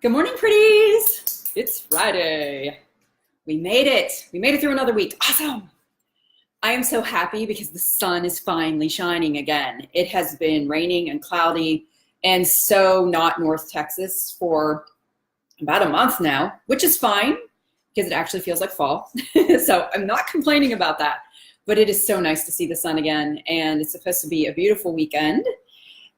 Good morning, pretties. It's Friday. We made it. We made it through another week. Awesome. I am so happy because the sun is finally shining again. It has been raining and cloudy and so not North Texas for about a month now, which is fine because it actually feels like fall. So I'm not complaining about that, but it is so nice to see the sun again, and it's supposed to be a beautiful weekend.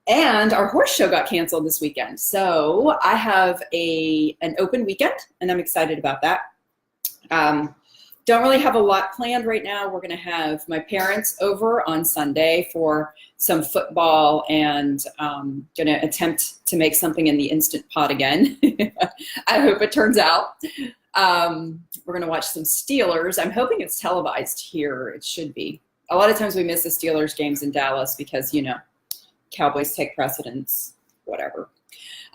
And our horse show got canceled this weekend. So I have an open weekend, and I'm excited about that. Don't really have a lot planned right now. We're gonna have my parents over on Sunday for some football, and gonna attempt to make something in the Instant Pot again. I hope it turns out. We're gonna watch some Steelers. I'm hoping it's televised here. It should be. A lot of times we miss the Steelers games in Dallas because, you know, Cowboys take precedence, whatever.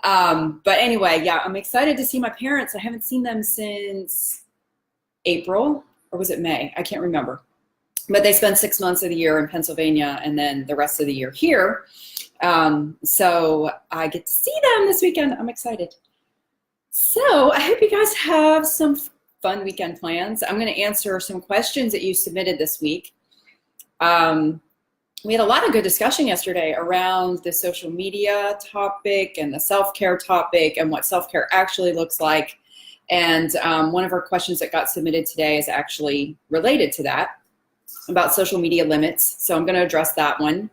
But anyway, yeah, I'm excited to see my parents. I haven't seen them since April, or was it May? I can't remember. But they spend 6 months of the year in Pennsylvania and then the rest of the year here. So I get to see them this weekend. I'm excited. So I hope you guys have some fun weekend plans. I'm going to answer some questions that you submitted this week. We had a lot of good discussion yesterday around the social media topic and the self-care topic and what self-care actually looks like. And one of our questions that got submitted today is actually related to that, about social media limits. So I'm going to address that one.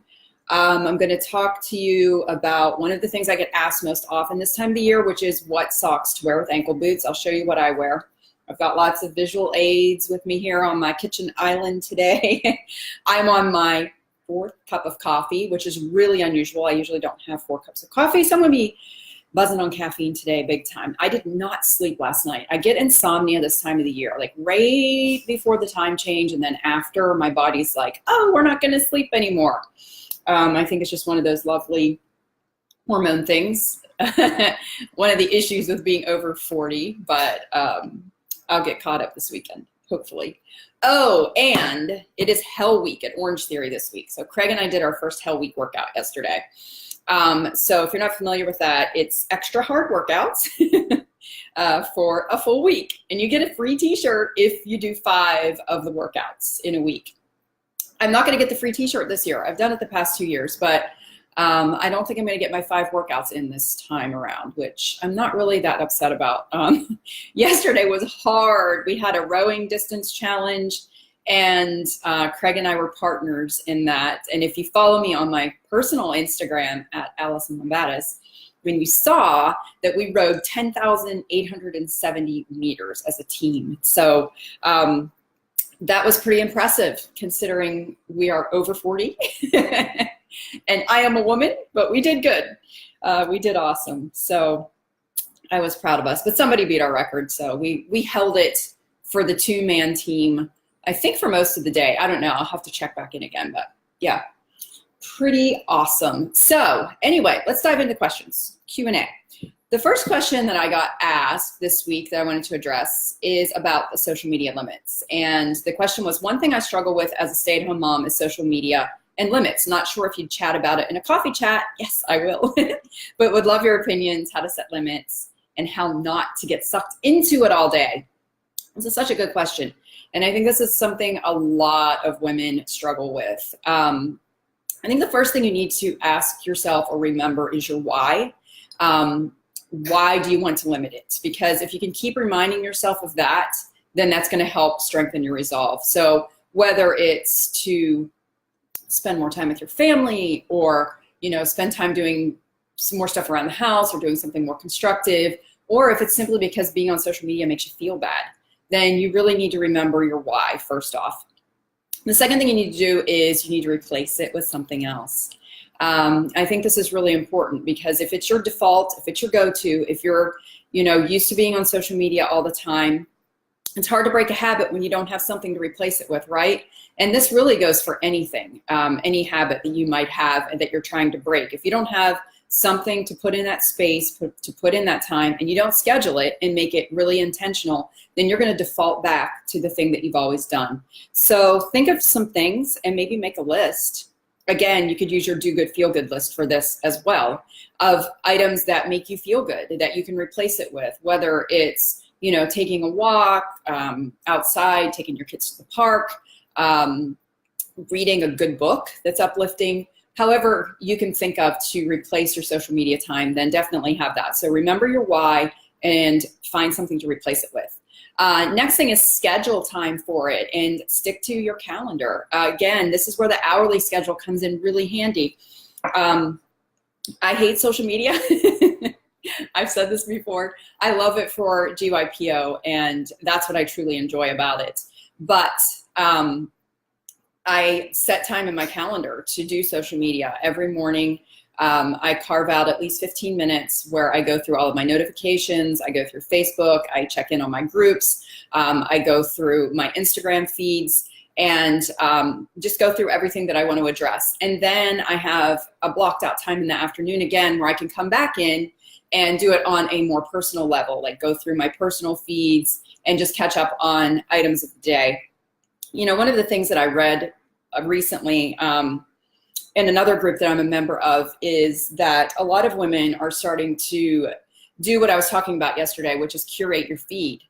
I'm going to talk to you about one of the things I get asked most often this time of the year, which is what socks to wear with ankle boots. I'll show you what I wear. I've got lots of visual aids with me here on my kitchen island today. I'm on my 4th cup of coffee, which is really unusual. I usually don't have 4 cups of coffee, so I'm going to be buzzing on caffeine today big time. I did not sleep last night. I get insomnia this time of the year, like right before the time change, and then after, my body's like, oh, we're not going to sleep anymore. I think it's just one of those lovely hormone things. One of the issues with being over 40, but I'll get caught up this weekend, hopefully. Oh, and it is Hell Week at Orange Theory this week. So Craig and I did our first Hell Week workout yesterday. So if you're not familiar with that, it's extra hard workouts for a full week. And you get a free t-shirt if you do 5 of the workouts in a week. I'm not going to get the free t-shirt this year. I've done it the past 2 years, but I don't think I'm going to get my 5 workouts in this time around, which I'm not really that upset about. Yesterday was hard. We had a rowing distance challenge, and Craig and I were partners in that. And if you follow me on my personal Instagram at Alison Lumbatis, when you saw that we rowed 10,870 meters as a team. So that was pretty impressive considering we are over 40. And I am a woman, but we did good. We did awesome. So I was proud of us, but somebody beat our record. So we held it for the 2-man team, I think, for most of the day. I don't know. I'll have to check back in again, but yeah, pretty awesome. So anyway, let's dive into questions, Q&A. The first question that I got asked this week that I wanted to address is about the social media limits. And the question was, one thing I struggle with as a stay-at-home mom is social media and limits. Not sure if you'd chat about it in a coffee chat. Yes, I will. But would love your opinions, how to set limits and how not to get sucked into it all day. This is such a good question. And I think this is something a lot of women struggle with. I think the first thing you need to ask yourself or remember is your why. Why do you want to limit it? Because if you can keep reminding yourself of that, then that's going to help strengthen your resolve. So whether it's to spend more time with your family, or, you know, spend time doing some more stuff around the house, or doing something more constructive, or if it's simply because being on social media makes you feel bad, then you really need to remember your why first off. The second thing you need to do is you need to replace it with something else. I think this is really important because if it's your default, if it's your go-to, if you're, you know, used to being on social media all the time, it's hard to break a habit when you don't have something to replace it with, right? And this really goes for anything, any habit that you might have and that you're trying to break. If you don't have something to put in that space, to put in that time, and you don't schedule it and make it really intentional, then you're going to default back to the thing that you've always done. So think of some things and maybe make a list again, you could use your do good, feel good list for this as well, of items that make you feel good that you can replace it with, whether it's, you know, taking a walk outside, taking your kids to the park, reading a good book that's uplifting. However you can think of to replace your social media time, then definitely have that. So remember your why and find something to replace it with. Next thing is schedule time for it and stick to your calendar. Again, this is where the hourly schedule comes in really handy. I hate social media. I've said this before. I love it for GYPO, and that's what I truly enjoy about it. But I set time in my calendar to do social media every morning. I carve out at least 15 minutes where I go through all of my notifications. I go through Facebook. I check in on my groups. I go through my Instagram feeds and just go through everything that I want to address. And then I have a blocked out time in the afternoon again where I can come back in and do it on a more personal level, like go through my personal feeds and just catch up on items of the day. You know, one of the things that I read recently in another group that I'm a member of is that a lot of women are starting to do what I was talking about yesterday, which is curate your feed.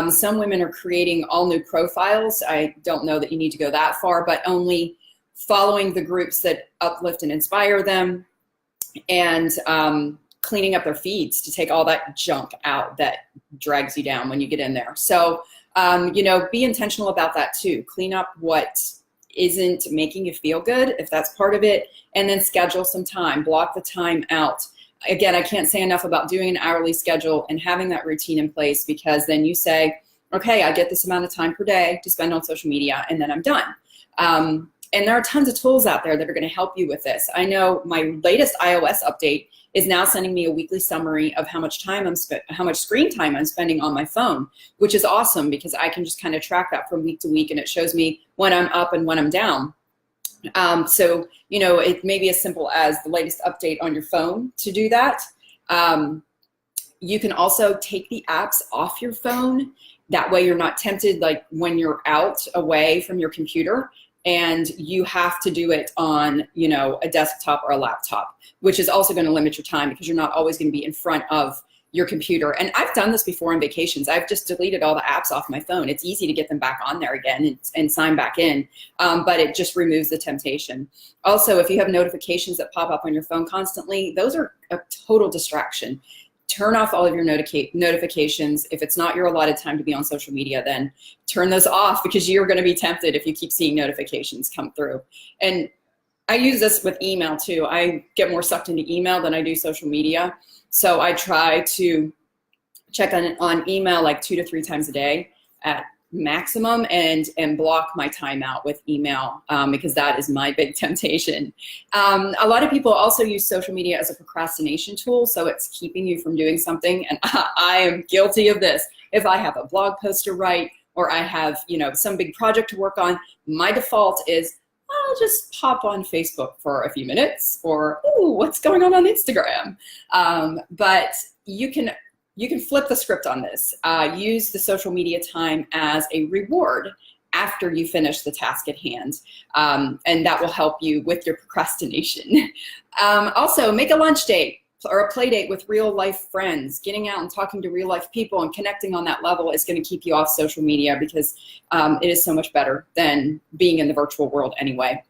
Some women are creating all new profiles. I don't know that you need to go that far, but only following the groups that uplift and inspire them, and cleaning up their feeds to take all that junk out that drags you down when you get in there. So, you know, be intentional about that too. Clean up what isn't making you feel good, if that's part of it, and then schedule some time, block the time out. Again, I can't say enough about doing an hourly schedule and having that routine in place, because then you say, okay, I get this amount of time per day to spend on social media, and then I'm done. And there are tons of tools out there that are going to help you with this. I know my latest iOS update is now sending me a weekly summary of how much screen time I'm spending on my phone, which is awesome because I can just kind of track that from week to week, and it shows me when I'm up and when I'm down. So, you know, it may be as simple as the latest update on your phone to do that. You can also take the apps off your phone. That way you're not tempted, like when you're out away from your computer and you have to do it on, you know, a desktop or a laptop, which is also going to limit your time because you're not always going to be in front of your computer. And I've done this before on vacations. I've just deleted all the apps off my phone. It's easy to get them back on there again and sign back in, but it just removes the temptation. Also, if you have notifications that pop up on your phone constantly, those are a total distraction. Turn off all of your notifications. If it's not your allotted time to be on social media, then turn those off, because you're going to be tempted if you keep seeing notifications come through. And I use this with email too. I get more sucked into email than I do social media. So I try to check on email like 2 to 3 times a day at maximum, and block my time out with email, because that is my big temptation. A lot of people also use social media as a procrastination tool, so it's keeping you from doing something, and I am guilty of this. If I have a blog post to write, or I have, you know, some big project to work on, my default is I'll just pop on Facebook for a few minutes, or, ooh, what's going on Instagram? But you can flip the script on this. Use the social media time as a reward after you finish the task at hand, and that will help you with your procrastination. Also, make a lunch date or a play date with real life friends. Getting out and talking to real life people and connecting on that level is going to keep you off social media, because it is so much better than being in the virtual world anyway.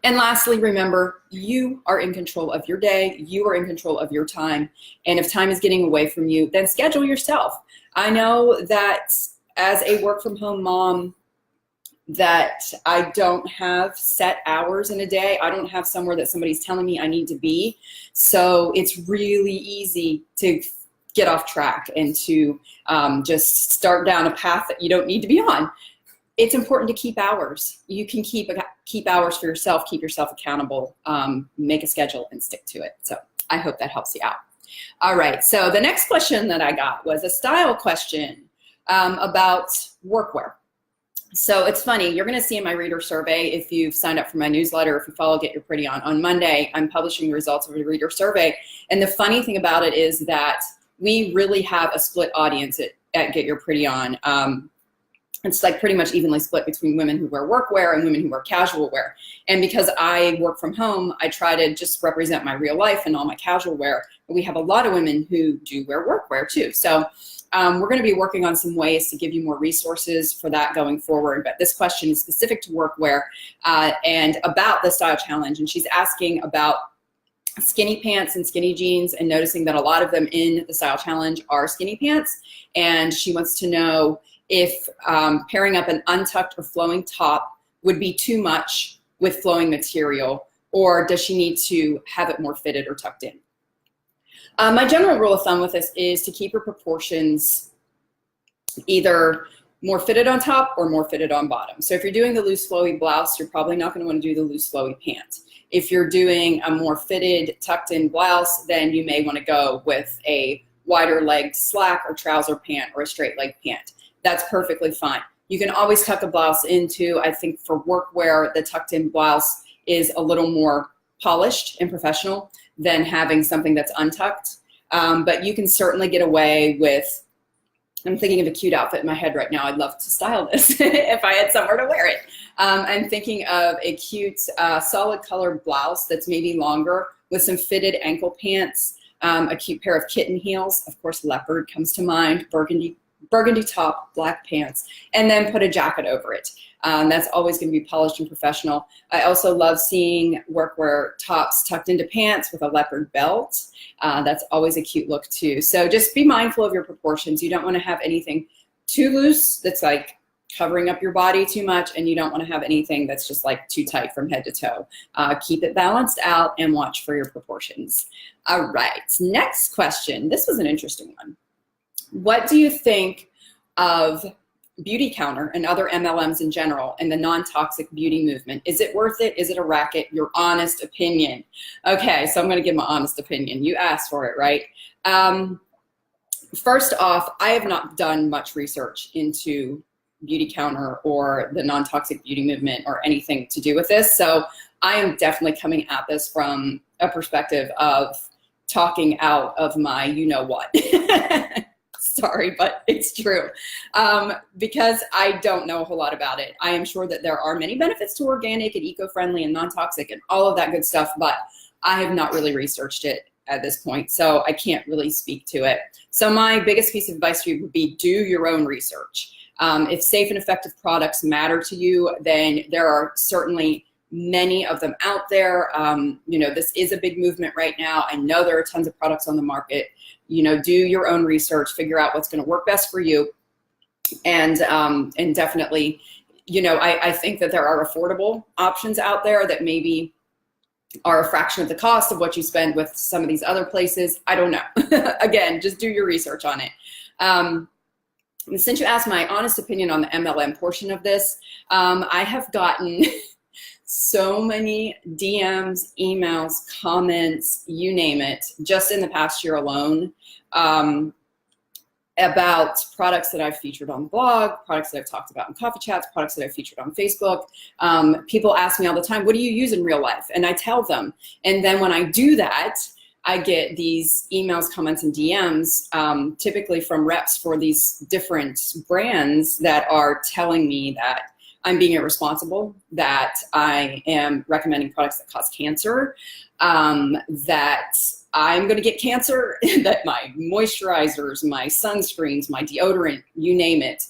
And lastly, remember, you are in control of your day. You are in control of your time. And if time is getting away from you, then schedule yourself. I know that as a work from home mom, that I don't have set hours in a day. I don't have somewhere that somebody's telling me I need to be. So it's really easy to get off track and to just start down a path that you don't need to be on. It's important to keep hours. You can keep hours for yourself, keep yourself accountable, make a schedule and stick to it. So I hope that helps you out. All right, so the next question that I got was a style question about workwear. So it's funny, you're gonna see in my reader survey, if you've signed up for my newsletter, if you follow Get Your Pretty on Monday, I'm publishing the results of the reader survey. And the funny thing about it is that we really have a split audience at Get Your Pretty on. It's like pretty much evenly split between women who wear workwear and women who wear casual wear. And because I work from home, I try to just represent my real life and all my casual wear. But we have a lot of women who do wear workwear too. So we're going to be working on some ways to give you more resources for that going forward. But this question is specific to workwear and about the style challenge. And she's asking about skinny pants and skinny jeans, and noticing that a lot of them in the style challenge are skinny pants. And she wants to know if pairing up an untucked or flowing top would be too much with flowing material, or does she need to have it more fitted or tucked in? My general rule of thumb with this is to keep your proportions either more fitted on top or more fitted on bottom. So if you're doing the loose flowy blouse, you're probably not going to want to do the loose flowy pant. If you're doing a more fitted tucked in blouse, then you may want to go with a wider legged slack or trouser pant or a straight leg pant. That's perfectly fine. You can always tuck a blouse into, I think for workwear, the tucked in blouse is a little more polished and professional than having something that's untucked. But you can certainly get away with, I'm thinking of a cute outfit in my head right now. I'd love to style this if I had somewhere to wear it. I'm thinking of a cute solid colored blouse that's maybe longer with some fitted ankle pants, a cute pair of kitten heels. Of course, leopard comes to mind, burgundy top, black pants, and then put a jacket over it. That's always going to be polished and professional. I also love seeing workwear tops tucked into pants with a leopard belt. That's always a cute look too. So just be mindful of your proportions. You don't want to have anything too loose that's like covering up your body too much, and you don't want to have anything that's just like too tight from head to toe. Keep it balanced out and watch for your proportions. All right, next question. This was an interesting one. What do you think of Beauty Counter and other MLMs in general and the non-toxic beauty movement? Is it worth it? Is it a racket? Your honest opinion. Okay, so I'm going to give my honest opinion. You asked for it, right? First off, I have not done much research into Beauty Counter or the non-toxic beauty movement or anything to do with this. So I am definitely coming at this from a perspective of talking out of my you-know-what. Sorry, but it's true. Because I don't know a whole lot about it. I am sure that there are many benefits to organic and eco-friendly and non-toxic and all of that good stuff, but I have not really researched it at this point, so I can't really speak to it. So my biggest piece of advice to you would be do your own research. If safe and effective products matter to you, then there are certainly many of them out there. You know, this is a big movement right now. I know there are tons of products on the market. You know, do your own research, figure out what's going to work best for you. And definitely, you know, I think that there are affordable options out there that maybe are a fraction of the cost of what you spend with some of these other places. I don't know. Again, just do your research on it. And since you asked my honest opinion on the MLM portion of this, I have gotten so many DMs, emails, comments, you name it, just in the past year alone, about products that I've featured on the blog, products that I've talked about in coffee chats, products that I've featured on Facebook. People ask me all the time, what do you use in real life? And I tell them. And then when I do that, I get these emails, comments, and DMs, typically from reps for these different brands that are telling me that I'm being irresponsible, that I am recommending products that cause cancer, that I'm going to get cancer, that my moisturizers, my sunscreens, my deodorant, you name it,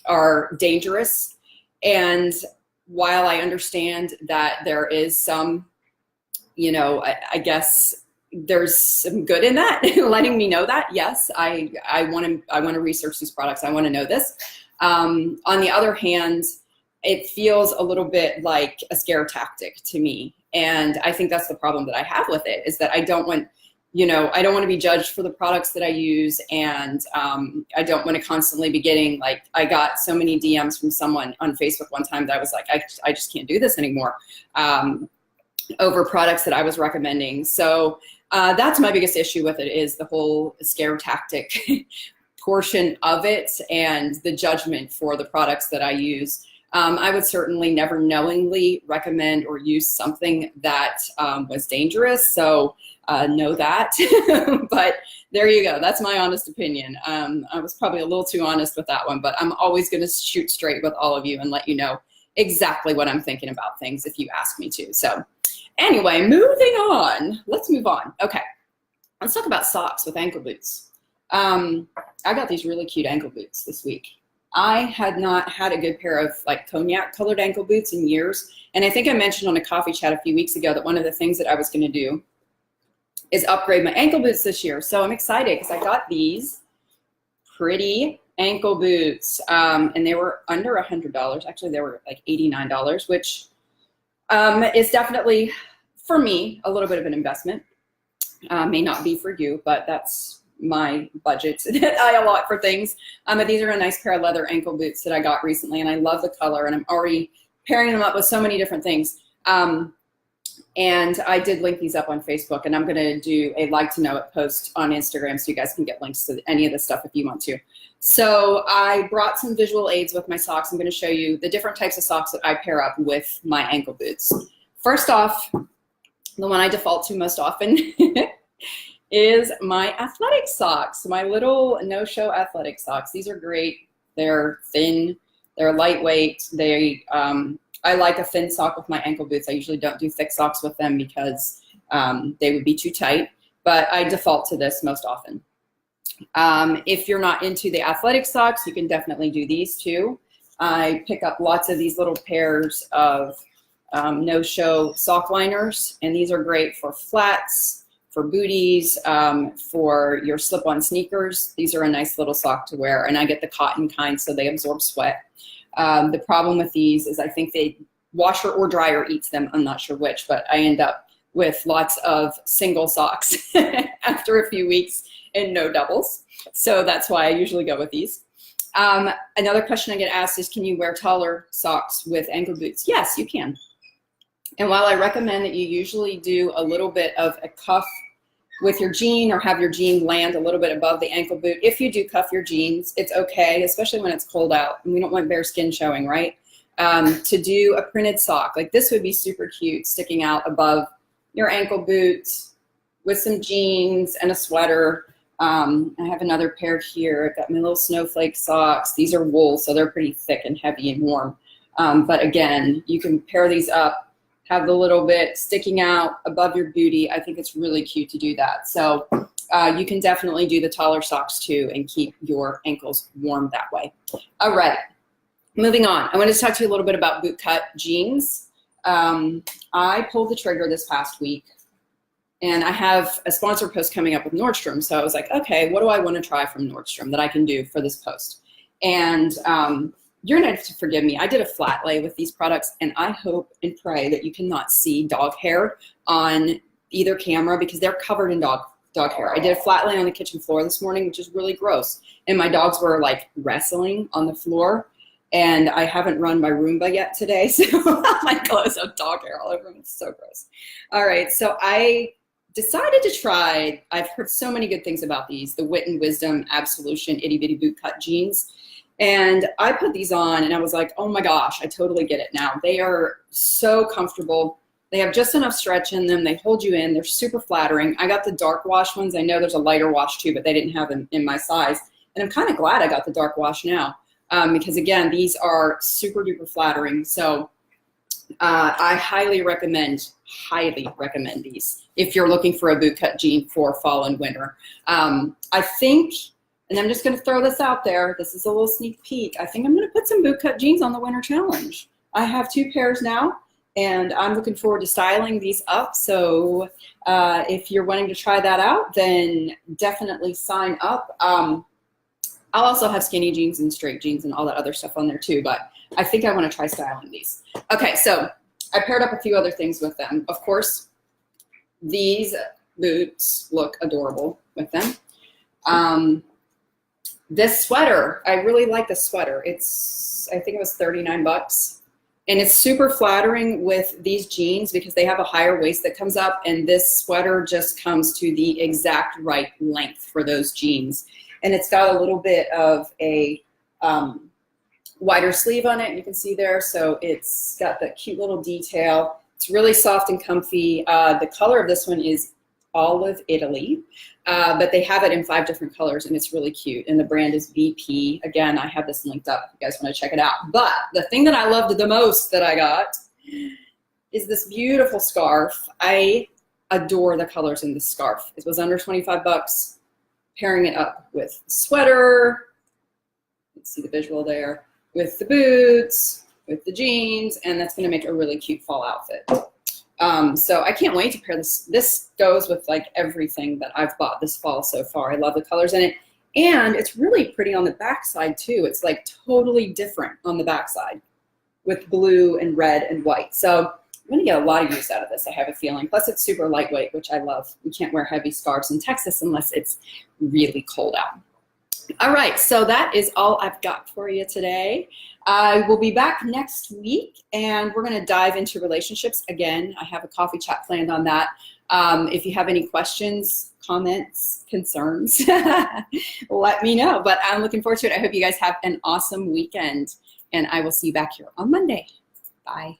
are dangerous. And while I understand that there is some, you know, I guess there's some good in that, letting me know that, yes, I want to research these products. I want to know this. On the other hand, it feels a little bit like a scare tactic to me. And I think that's the problem that I have with it, is that I don't want, you know, I don't want to be judged for the products that I use. And I don't want to constantly be getting, like, I got so many DMs from someone on Facebook one time that I was like, I just can't do this anymore, over products that I was recommending. So that's my biggest issue with it, is the whole scare tactic portion of it and the judgment for the products that I use. I would certainly never knowingly recommend or use something that was dangerous, so know that. But there you go. That's my honest opinion. I was probably a little too honest with that one, but I'm always going to shoot straight with all of you and let you know exactly what I'm thinking about things if you ask me to. So anyway, moving on. Let's move on. Okay, let's talk about socks with ankle boots. I got these really cute ankle boots this week. I had not had a good pair of like cognac colored ankle boots in years. And I think I mentioned on a coffee chat a few weeks ago that one of the things that I was going to do is upgrade my ankle boots this year. So I'm excited because I got these pretty ankle boots and they were under $100. Actually, they were like $89, which is definitely, for me, a little bit of an investment. May not be for you, but that's my budget that I allot for things. But these are a nice pair of leather ankle boots that I got recently, and I love the color, and I'm already pairing them up with so many different things. And I did link these up on Facebook, and I'm going to do a like to know it post on Instagram so you guys can get links to any of this stuff if you want to. So I brought some visual aids with my socks. I'm going to show you the different types of socks that I pair up with my ankle boots. First off, the one I default to most often is my athletic socks, my little no-show athletic socks. These are great. They're thin, they're lightweight. I like a thin sock with my ankle boots. I usually don't do thick socks with them because they would be too tight, but I default to this most often. If you're not into the athletic socks, you can definitely do these too. I pick up lots of these little pairs of no-show sock liners, and these are great for flats, for booties, for your slip-on sneakers. These are a nice little sock to wear, and I get the cotton kind so they absorb sweat. The problem with these is I think they washer or dryer eats them. I'm not sure which, but I end up with lots of single socks after a few weeks and no doubles. So that's why I usually go with these. Another question I get asked is, can you wear taller socks with ankle boots? Yes, you can. And while I recommend that you usually do a little bit of a cuff with your jean or have your jean land a little bit above the ankle boot, if you do cuff your jeans, it's okay, especially when it's cold out and we don't want bare skin showing, right? To do a printed sock, like this would be super cute, sticking out above your ankle boots with some jeans and a sweater. I have another pair here. I've got my little snowflake socks. These are wool, so they're pretty thick and heavy and warm. But again, you can pair these up, have the little bit sticking out above your booty. I think it's really cute to do that. So you can definitely do the taller socks too and keep your ankles warm that way. All right, moving on. I wanted to talk to you a little bit about bootcut jeans. I pulled the trigger this past week, and I have a sponsor post coming up with Nordstrom. So I was like, okay, what do I want to try from Nordstrom that I can do for this post? And you're going to have to forgive me. I did a flat lay with these products, and I hope and pray that you cannot see dog hair on either camera because they're covered in dog hair. I did a flat lay on the kitchen floor this morning, which is really gross. And my dogs were like wrestling on the floor, and I haven't run my Roomba yet today, so my clothes have dog hair all over them. It's so gross. All right, so I decided to try, I've heard so many good things about these, the Wit and Wisdom Absolution Itty Bitty Bootcut Jeans. And I put these on and I was like, oh my gosh, I totally get it now. They are so comfortable. They have just enough stretch in them. They hold you in. They're super flattering. I got the dark wash ones. I know there's a lighter wash too, but they didn't have them in my size. And I'm kind of glad I got the dark wash now because again, these are super duper flattering. So I highly recommend these if you're looking for a bootcut jean for fall and winter. I think, and I'm just going to throw this out there. This is a little sneak peek. I think I'm going to put some bootcut jeans on the winter challenge. I have 2 pairs now, and I'm looking forward to styling these up. So if you're wanting to try that out, then definitely sign up. I'll also have skinny jeans and straight jeans and all that other stuff on there too, but I think I want to try styling these. Okay, so I paired up a few other things with them. Of course, these boots look adorable with them. This sweater, I really like the sweater. I think it was 39 bucks. And it's super flattering with these jeans because they have a higher waist that comes up, and this sweater just comes to the exact right length for those jeans. And it's got a little bit of a wider sleeve on it, you can see there. So it's got that cute little detail. It's really soft and comfy. The color of this one is Olive Italy, but they have it in 5 different colors, and it's really cute. And the brand is VP. Again, I have this linked up if you guys want to check it out. But the thing that I loved the most that I got is this beautiful scarf. I adore the colors in this scarf. It was under 25 bucks. Pairing it up with the sweater, you can see the visual there, with the boots, with the jeans, and that's going to make a really cute fall outfit. So I can't wait to pair this. This goes with like everything that I've bought this fall so far. I love the colors in it. And it's really pretty on the backside too. It's like totally different on the backside with blue and red and white. So I'm gonna get a lot of use out of this, I have a feeling. Plus it's super lightweight, which I love. We can't wear heavy scarves in Texas unless it's really cold out. All right, so that is all I've got for you today. I will be back next week, and we're going to dive into relationships again. I have a coffee chat planned on that. If you have any questions, comments, concerns, let me know. But I'm looking forward to it. I hope you guys have an awesome weekend, and I will see you back here on Monday. Bye.